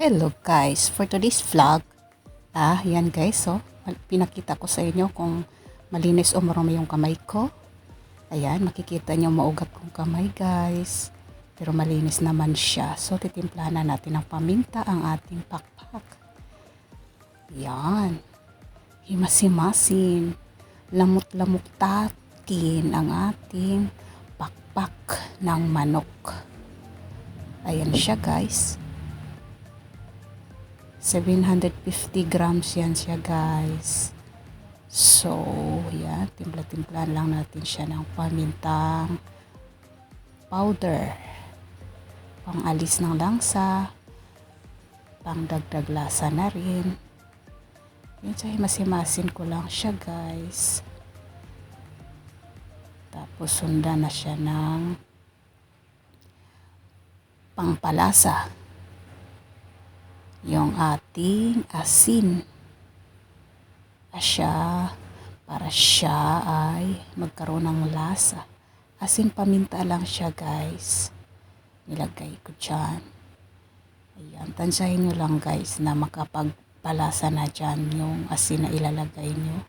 Hello guys, for today's vlog, yan guys, so, pinakita ko sa inyo kung malinis o marumi yung kamay ko. Ayan, makikita nyo maugat kong kamay guys, pero malinis naman siya. So, titimplahan na natin ng paminta ang ating pakpak. Yan, himas-himasin, lamot-lamok takin ang ating pakpak ng manok. Ayan siya guys. 750 grams yan siya guys. So, yan. Timpla-timplahan lang natin siya ng pamintang powder. Pang-alis ng langsa. Pang-dagdag lasa na rin. Yan siya, himas-himasin ko lang siya guys. Tapos, sundan na siya ng pangpalasa. Yung ating asin. Para siya ay magkaroon ng lasa. Asin paminta lang siya guys. Nilagay ko dyan. Ayan, tansyahin nyo lang guys na makapagpalasa na dyan yung asin na ilalagay nyo.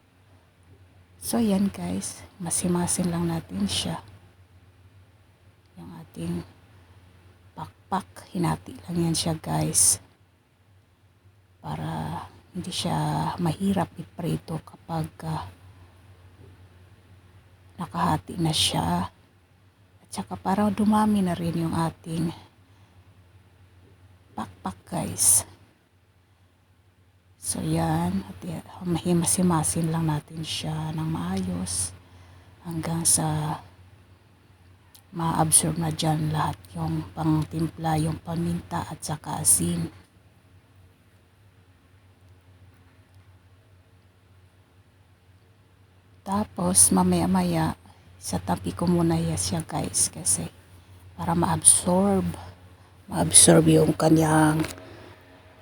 So yan guys, masimasin lang natin siya. Yung ating pakpak, hinati lang yan siya guys. Para hindi siya mahirap iprito kapag nakahati na siya. At saka para dumami na rin yung ating pakpak guys. So yan, mahimas-himasin lang natin siya ng maayos hanggang sa ma-absorb na dyan lahat yung pangtimpla, yung paminta at saka asin. Tapos mamaya-maya sa tabi ko muna siya guys kasi para ma-absorb yung kanyang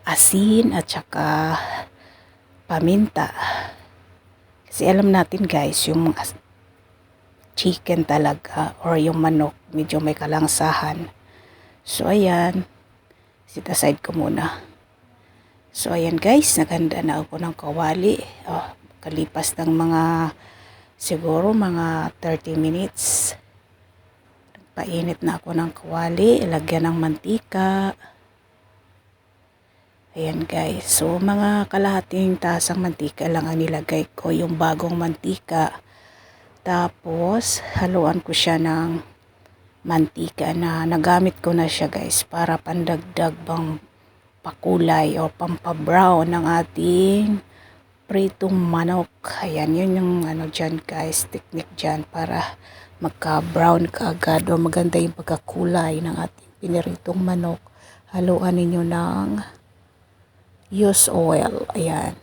asin at saka paminta. Kasi alam natin guys, yung chicken talaga or yung manok medyo may kalangsahan. So ayan, set aside ko muna. So ayan guys, naganda na ako ng kawali. Kalipas ng siguro mga 30 minutes. Painit na ako ng kawali, ilagyan ng mantika. Ayan guys, so mga kalahating tasang mantika lang ang nilagay ko, yung bagong mantika. Tapos haluan ko siya ng mantika na nagamit ko na siya guys para pandagdag bang pakulay o pampabrown ng ating pritong manok. Ayan, yun yung dyan guys, technique dyan para magka-brown ka agad o maganda yung pagkakulay ng ating piniritong manok. Haluan ninyo ng used oil. Ayan.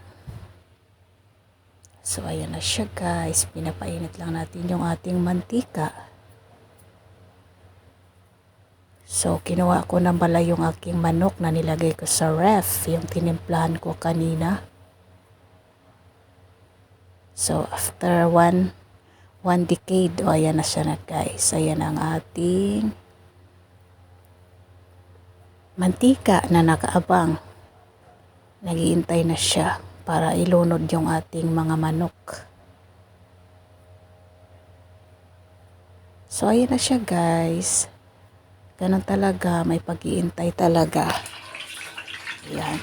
So, ayan na siya guys. Pinapainit lang natin yung ating mantika. So, kinuha ko ng bala yung aking manok na nilagay ko sa ref. Yung tinimplahan ko kanina. So, after one decade, ayan na siya na guys. Ayan ang ating mantika na nakaabang. Naghihintay na siya para ilunod yung ating mga manok. So, ayan na siya guys. Ganun talaga, may pag-iintay talaga. Ayan.